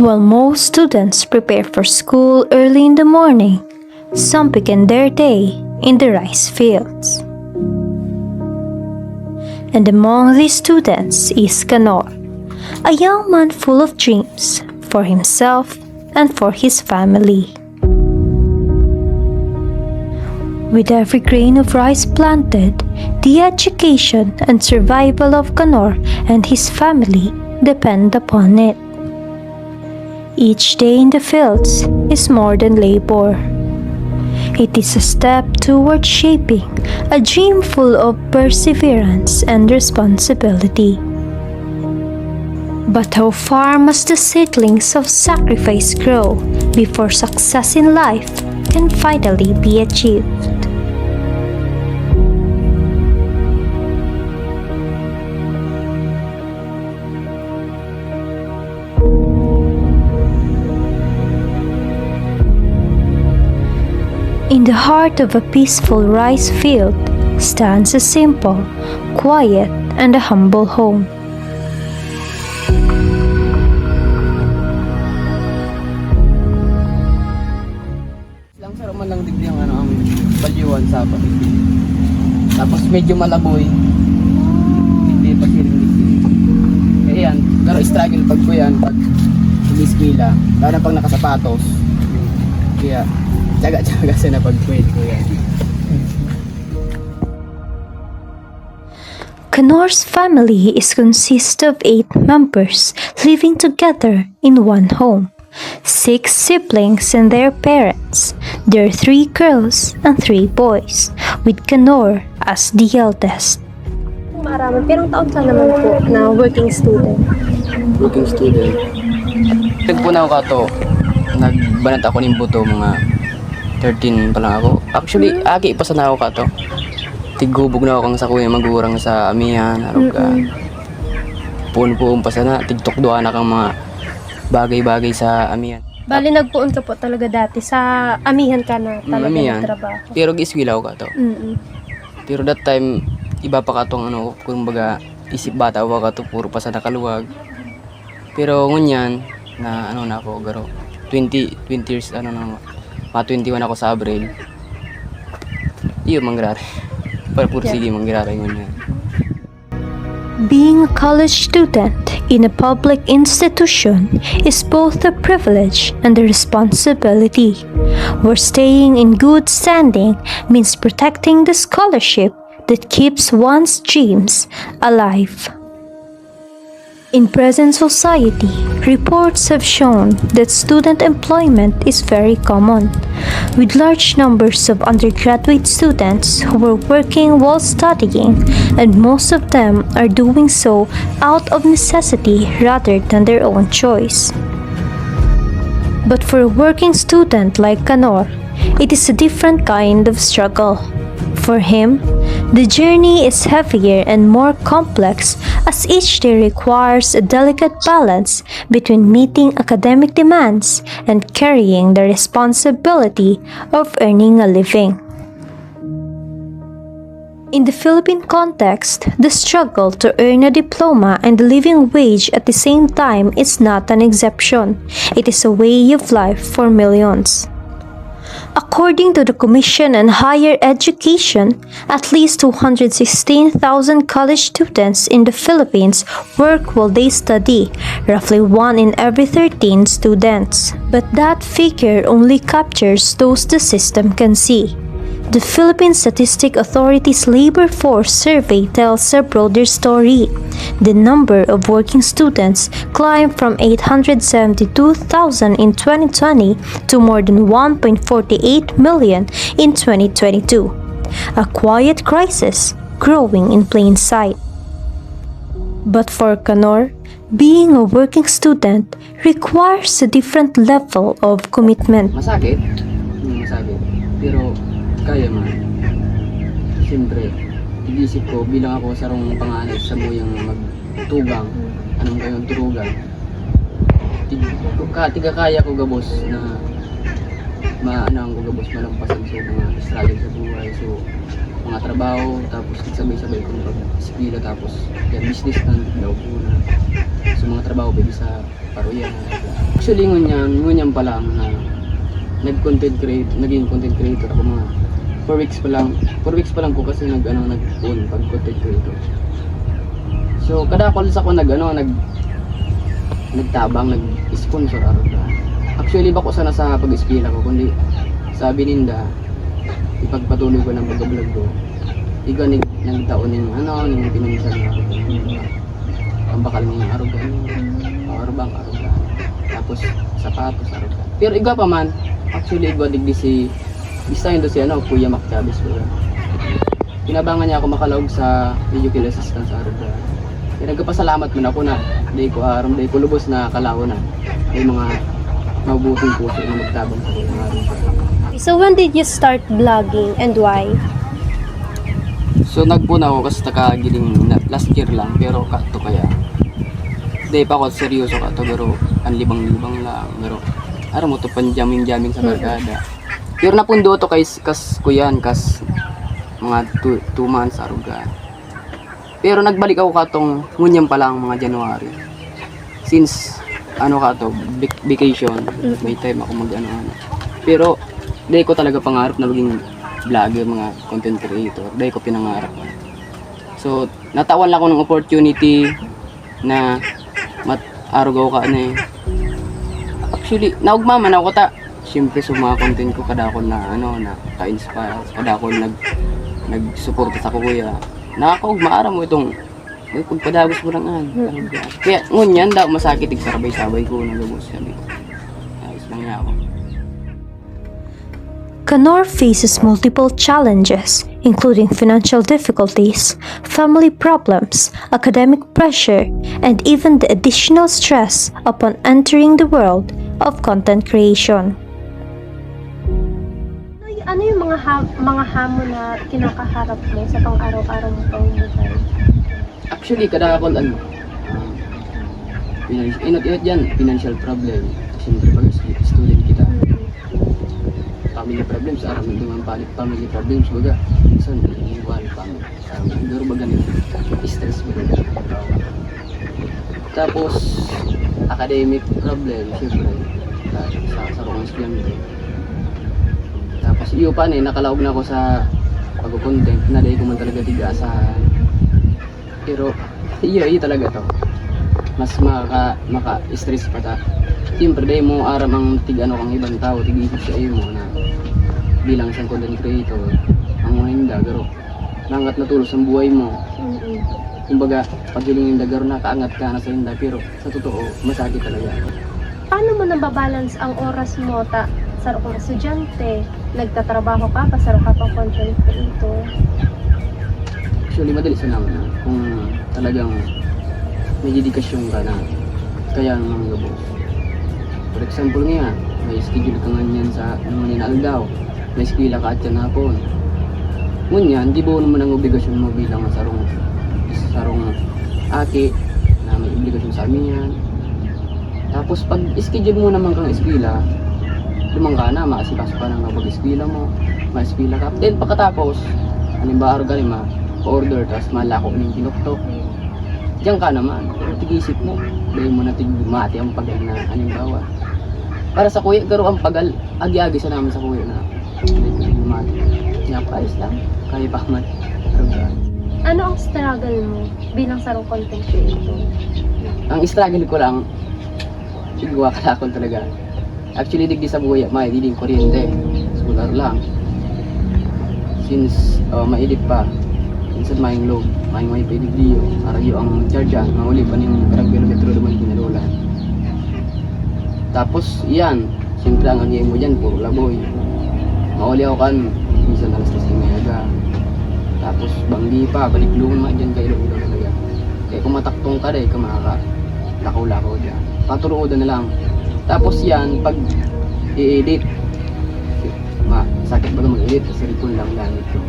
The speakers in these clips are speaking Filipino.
While most students prepare for school early in the morning, some begin their day in the rice fields. And among these students is Kanor, a young man full of dreams for himself and for his family. With every grain of rice planted, the education and survival of Kanor and his family depend upon it. Each day in the fields is more than labor. It is a step toward shaping a dream full of perseverance and responsibility. But how far must the seedlings of sacrifice grow before success in life can finally be achieved? In the heart of a peaceful rice field stands a simple, quiet, and a humble home. Lang sa man lang digdi ang balyuan sa paligid. Tapos medyo malaboy. Hindi pa siring digdi. Kaya yan, pero struggle pag ko yan, pag umiskila, lalo pag nakasapatos. Kaya tsaga-tsaga sa napag-quit ko yan. Kanor's family is consist of 8 members living together in one home. 6 siblings and their parents. There are 3 girls and 3 boys, with Kanor as the eldest. Marami. Pero taon ka naman po na working student? Working student. Nagpunaw ka to. Nagbanat ako ng buto mga 13 pa lang ako. Actually, agi pa sa nako ka to. Tigubog na ako kang sa kuya magurang sa amihan. Arog ka. Puon-puon pa sana. Tigtok doa na kang mga bagay-bagay sa amihan. Bali, nagpuon ka po talaga dati. Sa amihan ka na talaga nagtrabaho. Pero giswilaw ka to. Pero that time, iba pa ka tong kung baga, isip bata wa ka to. Puro pa sa nakaluwag. Pero ngunyan, na na ako, garo. 20 years, mga 21 ako sa Abril. Iyo mangrari. Para puro sige mangrari ngunyan. Being a college student in a public institution is both a privilege and a responsibility, where staying in good standing means protecting the scholarship that keeps one's dreams alive. In present society, reports have shown that student employment is very common, with large numbers of undergraduate students who are working while studying, and most of them are doing so out of necessity rather than their own choice. But for a working student like Kanor, it is a different kind of struggle. For him, the journey is heavier and more complex as each day requires a delicate balance between meeting academic demands and carrying the responsibility of earning a living. In the Philippine context, the struggle to earn a diploma and a living wage at the same time is not an exception. It is a way of life for millions. According to the Commission on Higher Education, at least 216,000 college students in the Philippines work while they study, roughly 1 in every 13 students. But that figure only captures those the system can see. The Philippine Statistic Authority's Labor Force Survey tells a broader story. The number of working students climbed from 872,000 in 2020 to more than 1.48 million in 2022. A quiet crisis growing in plain sight. But for Kanor, being a working student requires a different level of commitment. Masakit. Masakit. Pero kaya man. Siyempre, inisip ko bilang ako sarong panganay sa muyang magtugang. Anong kayong turugan? Tiga kaya ko gabos na maanang ko gabos malampasan sa mga struggle sa buhay. So, mga trabaho, tapos sabay-sabay ko pag-eskwela, tapos business na daw po na. So, mga mga trabaho pwede sa paruyan. Actually, ngunyan pa lang na naging content creator ako mga 4 weeks pa lang. 4 weeks pa lang ko kasi nag-own pag content creator. So, kada calls ako nagtabang, nag-sponsor araw na. Actually, bako sana sa pag-eskwela ko, kundi sabi ninda, ipagpatuloy ko ng pag-vlog ko. Iga nagtaon ng pinansyal na ang bakal ng araw ko, powerbank araw ka. Tapos, sapatos araw ka. Pero iga pa man, actually, iga digdi si design do si Kuya Mac Chavez ko. Pinabangan niya ako makalog sa video kill assistance araw ka. Kaya nagpasalamat man ako na day ko lubos na kalaho na may mga mabuting puso na magtabang sa mga araw ka. So when did you start vlogging and why? So nagpuna ako kasi nakagiling last year lang pero kato kaya. Day pa ako seryoso ka to pero ang libang-libang lang pero ara mo to panjaming sa barkada. Pero napundo to kay kuyan mga 2 months aruga. Pero nagbalik ako katong ngunyam pa lang mga January. Since vacation, may time ako mag-ano. Pero dahil ko talaga pangarap na maging vlogger, mga content creator. Dahil ko pinangarap. So, natawan lang ako ng opportunity na araw ka Actually, naugmaman ako siyempre sa mga content ko kada ako na ka-inspire, kada ako nag-suporta sa kuya. Nakakaugmaara mo itong pagpadagos mo lang Kaya ngunyan daw masakit sabay-sabay ko nagabos sabi ko. Ayos lang niya ako. Kanor faces multiple challenges, including financial difficulties, family problems, academic pressure, and even the additional stress upon entering the world of content creation. Ano yung mga hamon na kinakaharap mo sa pang-araw-araw mo pamumuhay? Actually, kada ako financial problem. Siyempre pag student kita. Family problems, aram naman family problems, baga. Minsan, iiwan, family. Siguro baga stress baga. Tapos, academic problem, siyempre. Sa mga estudyante. Tapos, iyo pa nakalaog na ako sa pag-content na dahil ko man talaga tigasahan. Pero, iyo talaga to. Mas maka-stress pa ta. Siyempre, dahil mo aram ang kang ibang tao, tig-isip sa iyo mo na bilang isang content creator, ang mga indagaro, nangat na tulos ang buhay mo. Kumbaga, pag yung indagaro na, kaangat ka na sa inda, pero sa totoo, masakit talaga. Paano mo nababalance ang oras mo saro kang estudyante, nagtatrabaho ka, pasaro ka pang content creator? Actually, madali sa naman na kung talagang may dedikasyon ka na kaya ng mga gabos. For example nga, may schedule ka nga niyan sa ninaldaw, may eskwela ka at yan hapon. Ngunyan, di ba naman ang obligasyon mo bilang sarong aki na may obligasyon sa amin yan. Tapos pag schedule mo naman kang eskwela, lumang ka na, maasikaso ka na pag-eskwela mo, ma-eskwela ka. Then pagkatapos, halimbawa organima, pa-order, tapos malako ng kinuktok. Diyan ka naman, pero tig-isip mo, dahil mo na tig-mati ang pagal na halimbawa. Para sa kuya, garo ang pagal, agi-agi sa namin sa kuya na tig-mati. Ayos lang, kaya pa man. Ano ang struggle mo bilang sarong content creator? Ang struggle ko lang, sigwa kalakon talaga. Actually, digdi sa buhay, may diding kuryente. Solar lang. Since mailip pa, minsan maing low, maing wifi digdi yun. Arayo ang charge mauli pa ng karang kilometro naman kinalulan. Tapos, yan. Siyempre, ang agay mo dyan, puro laboy. Mauli ako kan, minsan alas 3 ng mega. Tapos, banggi pa, baliklungan mga dyan kayo ulo talaga. Kaya kung mataktong ka dahil ka makaka-lakaw-lakaw dyan. Paturuodan na lang. Tapos yan, pag i-edit, sakit ba mag-edit, kasi ripon lang gamit ko.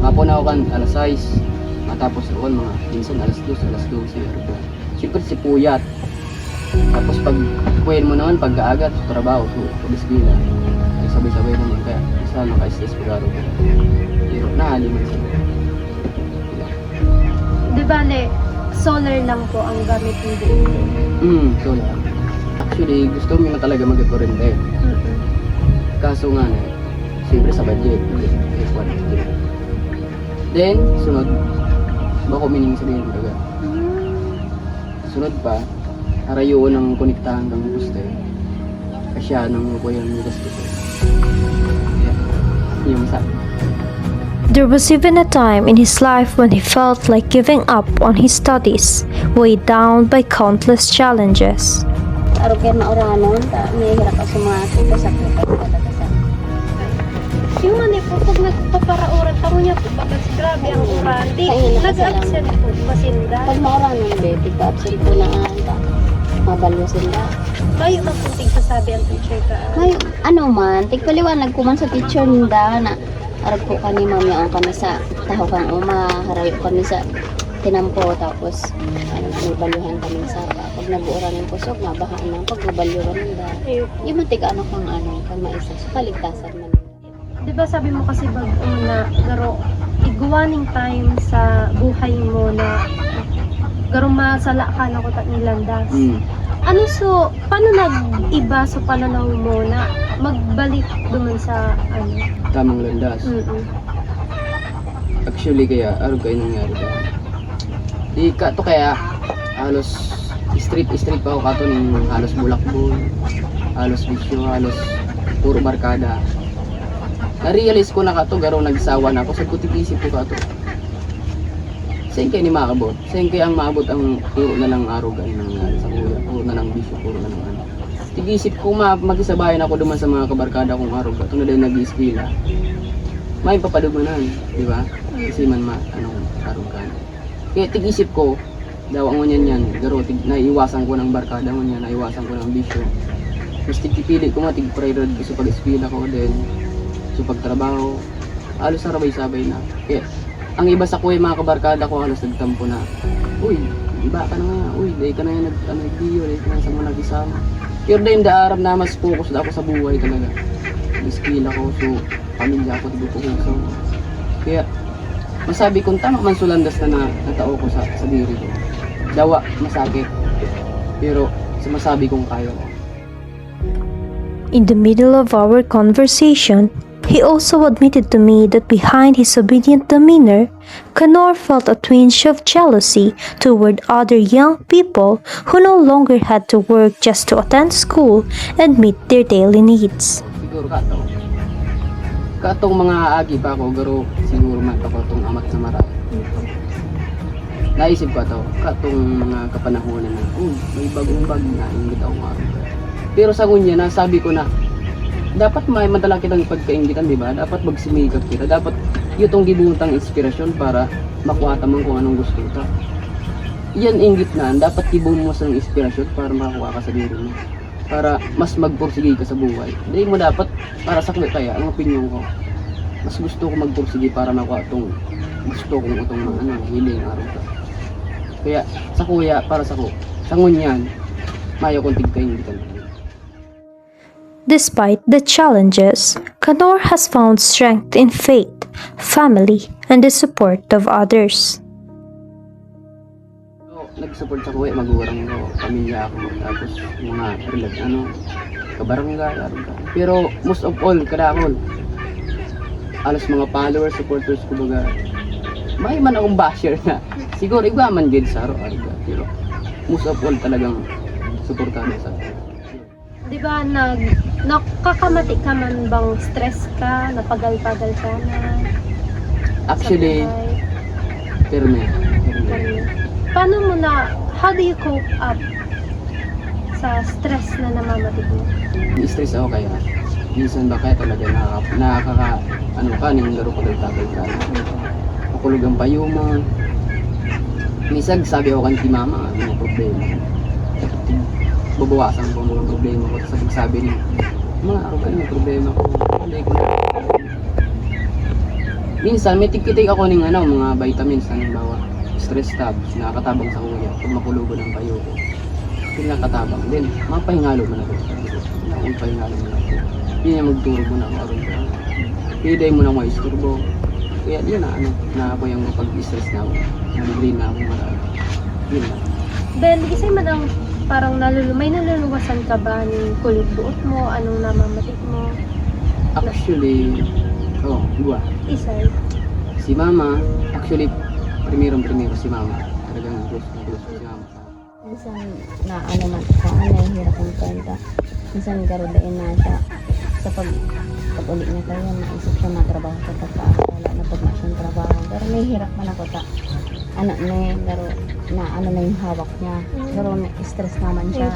Kapon ako kan, alas 6, matapos roon mga minsan alas 2, alas 12. Siyempre si puyat. Tapos pag kuyen mo naman, pag-aagat, trabaho, pag-eskwela. Sabay-sabay naman, kaya isa naka-stress pag-araw ko. Pero naaliman siya. Di bale, solar lang po ang gamit hindi. So lang. Actually, gusto mo na talaga mag-kurente. Kaso nga na, siyempre sa budget. Is what is it. Then, sunod, bako mining sabihin ko agad. Sunod pa, harayo ng konektahan ng gusto. Kasya ng kuya ng gusto ko. Yung sabi. There was even a time in his life when he felt like giving up on his studies, weighed down by countless challenges. Araw kayo mauranon, may hirap ako sumati ko sa kita talaga sa. Yung mani po, pag nagpapara-oras, tamo niya po, bagas grabe ang uran. Di, nag-absent po, masinda. Pag mauranon, baby, pa-absent po na anta. Mabalyo sila. May mapunting sasabi ang teacher ka. May, ano man, tigpaliwanag ko man sa teacher nila na arag po kami mamiyaon kami sa taho kang uma, harayo kami sa tinampo, tapos ano, may balyuhan kami sa pag nag-uuran ng kusog, mabahaan ng pagbabalyuhan nila. Yung matika ano kang maisa, so kaligtasan man. Di ba sabi mo kasi bag una, garo, iguaning time sa buhay mo na garo masala ka na ko nilandas. Ano so, paano nag-iba sa pananaw mo na magbalik duman sa ano? Tamang landas. Actually, kaya, ano kayo nangyari ka? Di ka to kaya, halos street pa ako kato ng halos bulakbol, halos bisyo, halos puro barkada. Na-realize ko na kato, garo nagsawa na ako, sa kutikisip ko kato. Saan kayo ni makabot? Saan kayo ang maabot ang puro na lang aruga yung nangyari sa kuya? Puro na lang bisyo, puro na lang ano. Tigisip ko mag-isabayan ako duman sa mga kabarkada kong aruga. Ito na din nag-ispila. May papadumanan, di ba? Kasi man aruga. Kaya tigisip ko, daw ang ngunyan yan, garo, naiiwasan ko ng barkada ngunyan, naiiwasan ko ng bisyo. Mas tigpili ko tig-priority ko sa pag-ispila ko din, sa pagtrabaho. Halos sarabay-sabay na. Kaya, ang iba sa kuya mga kabarkada ko halos nagtampo na, uy, iba ka na nga, uy, dahi ka na yan nag-video, dahi ka na sa mga nag-isama. Pero dahil daarap na mas focus na ako sa buhay talaga. Skill ako, so pamilya ako, tigo ko so. Kaya, masabi kong tama man sulandas na natao ko sa diri ko. Dawa, masakit. Pero, masabi kong kaya ko. In the middle of our conversation, he also admitted to me that behind his obedient demeanor, Kanor felt a twinge of jealousy toward other young people who no longer had to work just to attend school and meet their daily needs. Siguro katong mga agi pa ako, garo siguro man ako itong amat sa marami. Naisip ko ito, katong mga kapanahonan na, may bagong bag na, ingit akong araw. Pero sa ngunya, nasabi ko na, dapat may madala kitang pagkaingitan, di ba? Dapat magsimikap kita. Dapat yutong gibuntang inspirasyon para makuha man kung anong gusto kita. Yan inggit na, dapat gibun mo sa inspirasyon para makakuha ka sa diri mo. Para mas magpursige ka sa buhay. Hindi mo dapat, para sa kaya, ang opinion ko, mas gusto ko magpursige para makuha itong gusto kong itong hiling araw ka. Kaya sa kuya, para sa ngunyan, mayo kong tigkaingitan. Despite the challenges, Kanor has found strength in faith, family, and the support of others. So, nag-support sa kuya, magulang ko, pamilya ako, tapos mga kabarangay, aruga. Pero most of all, kadakol, alas mga followers, supporters ko baga, may man akong basher na, siguro igwa man din sa aruga, pero most of all talagang supportado sa akin. Di ba, nakakamati ka man bang stress ka, napagal-pagal ka na? Actually, terme. Paano mo how do you cope up sa stress na namamatik mo? Stress ako kaya, minsan ba kaya talaga kaning laro ko tagal ka. Makulog ang payuma. Minsan sabi ako kan ti mama, mga problema. Babawasan ko mga problema ko sa pagsabi niya. Mga araw ka may problema ko. Hindi ko na. Minsan may tig-take ako ng mga vitamins, halimbawa stress tabs, nakakatabang sa kuya pag makulugo ng payo ko. Pinakatabang din, mapahingalo mo na ako. Mapahingalo mo na ako. Hindi niya magturo mo na ako araw ka. Piday mo na ako isturbo. Kaya yun na ako yung pag-stress na ako. Nag-green na ako marami. Yun lang. Ben, isay man ang parang may naluluwasan ka ba ng kulit buot mo? Anong namamatik mo? Actually, dua. Isay. Si mama, actually, primero si mama. Talagang close na close si mama. Minsan na ano man sa nahihirap ang kwenta. Minsan garudain na siya sa pag-uli niya kayo, naisip siya matrabaho sa wala na pag siyang trabaho. Pero nahihirap man ako ta. Ano na pero na ano na yung hawak niya. Pero stress naman siya.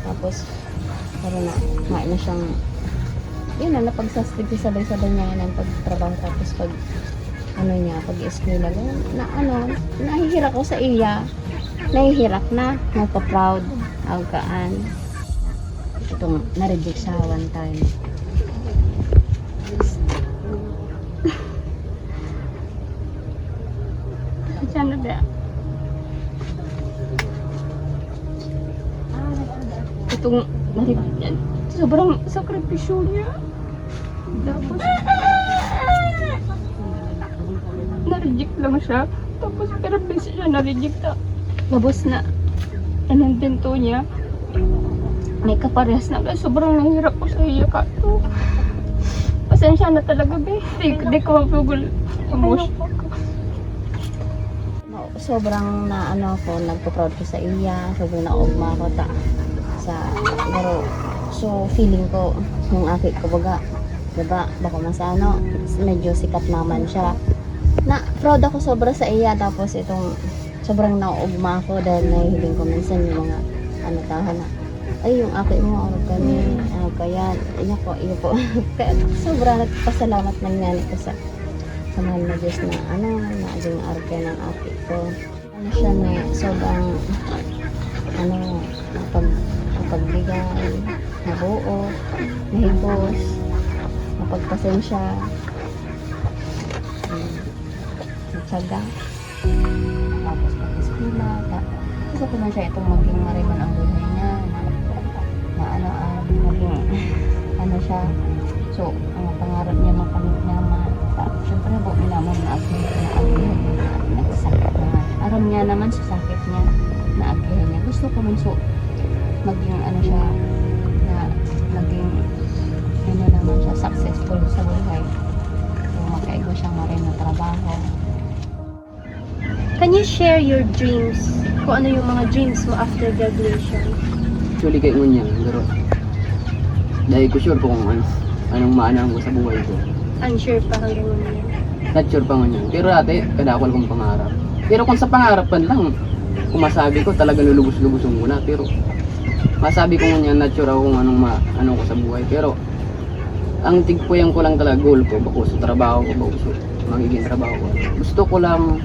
Tapos pero na siyang yun na napagsastig sabay-sabay niya ng pagtrabaho tapos pag ano niya, pag-eskwela nahihirap ko sa iya. Nahihirap na, nagpa-proud, awgaan. Itong na-reject siya one time. Sana ba? Itong na-reject, sobrang sakripisyo niya. Tapos, na-reject lang siya. Tapos, pero bis siya na-reject na. Labos na anong pinto niya. May kaparehas na. Sobrang nanghirap ko sa iya ka to. Pasensya na talaga, be. Di ko mapugol. Emotion ko. Sobrang na ano ako, nagpo-proud ko sa iya. Sobrang naugma ko ta. Pero, so feeling ko, yung aki ko baga, diba, baka mas ano, medyo sikat naman siya. Na, proud ako sobra sa iya. Tapos itong, sobrang nauugma ako dahil nahihiling ko minsan yung mga tahan na ay yung aki mo kaya iyo po kaya sobrang nagpasalamat ng nani ko sa mahal na Diyos na naging arte ng aki ko siya na sobrang napagbigay nabuo nahigos napagpasensya nagtsaga tapos pag-eskwela, gusto ko na siya itong maging mariman ang buhay niya maging siya so, ang pangarap niya makamit naman syempre po, minaman na nagsakit naman aram niya naman sa sakit niya na-agihan niya, gusto ko man so maging siya na maging naman siya successful sa buhay so makaigo siyang marin na trabaho. Can you share your dreams? Kung ano yung mga dreams mo after graduation? Actually, kay Ngunya, pero dahil ko sure kung anong maanang ko sa buhay ko. Unsure pa hanggang ngayon. Not sure pa Ngunya. Pero dati, kadakol kong pangarap. Pero kung sa pangarapan lang, kung masabi ko, talaga lulubos-lubusun ko na. Pero masabi ko Ngunya, not sure ako kung anong ko sa buhay. Pero ang tigpuyang ko lang talaga, goal ko, bako sa trabaho ko, bako sa magiging trabaho ko. Gusto ko lang,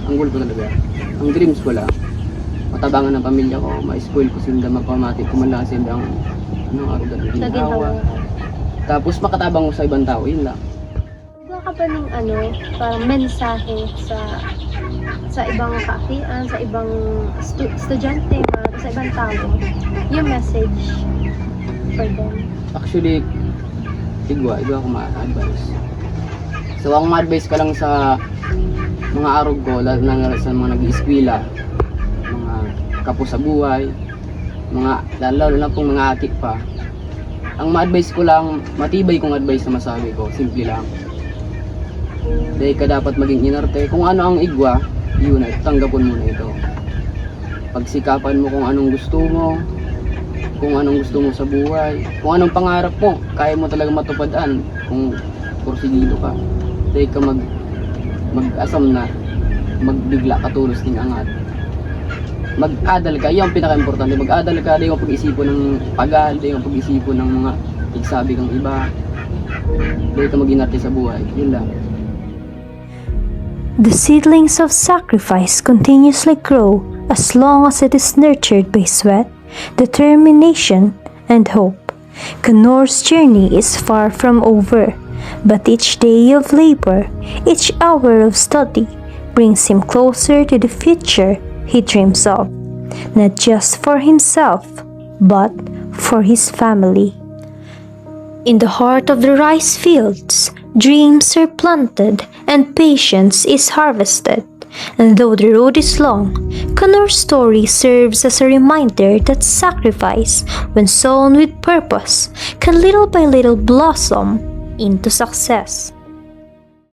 ang goal ko talaga, ang dreams ko lang, matabangan ng pamilya ko, ma-spoil ko sila, mapamati ko man lang sila ang arugan ng ginawa. Tapos makatabang ko sa ibang tao, yun lang. Diba ka ba ng parang mensahe sa ibang kaakian, sa ibang estudyante, sa ibang tao, yung message for them? Actually, igwa ako ma-advise. So, ang ma-advise ka lang sa mga arog ko, lalo na sa mga nag-iiskwela, mga kapos sa buhay, lalo na pong mga akik pa. Ang ma-advise ko lang, matibay kong advice na masabi ko, simple lang. Dahil ka dapat maging inarte, kung ano ang igwa, yun ay tanggapon mo na ito. Pagsikapan mo kung anong gusto mo, kung anong gusto mo sa buhay, kung anong pangarap mo, kaya mo talaga matupadan kung porsigido ka. Dahil ka mag-asam na, magbigla ka tulos ng angat. Mag-adal ka, yun ang pinaka-importante. Mag-adal ka, di mo pag-isipon ng pagal, di mo pag-isipon ng mga igsabi kang iba. Di ka mag-inarte sa buhay, yun lang. The seedlings of sacrifice continuously grow as long as it is nurtured by sweat, determination, and hope. Kanor's journey is far from over, but each day of labor, each hour of study, brings him closer to the future he dreams of, not just for himself, but for his family. In the heart of the rice fields, dreams are planted and patience is harvested. And though the road is long, Connor's story serves as a reminder that sacrifice, when sown with purpose, can little by little blossom into success.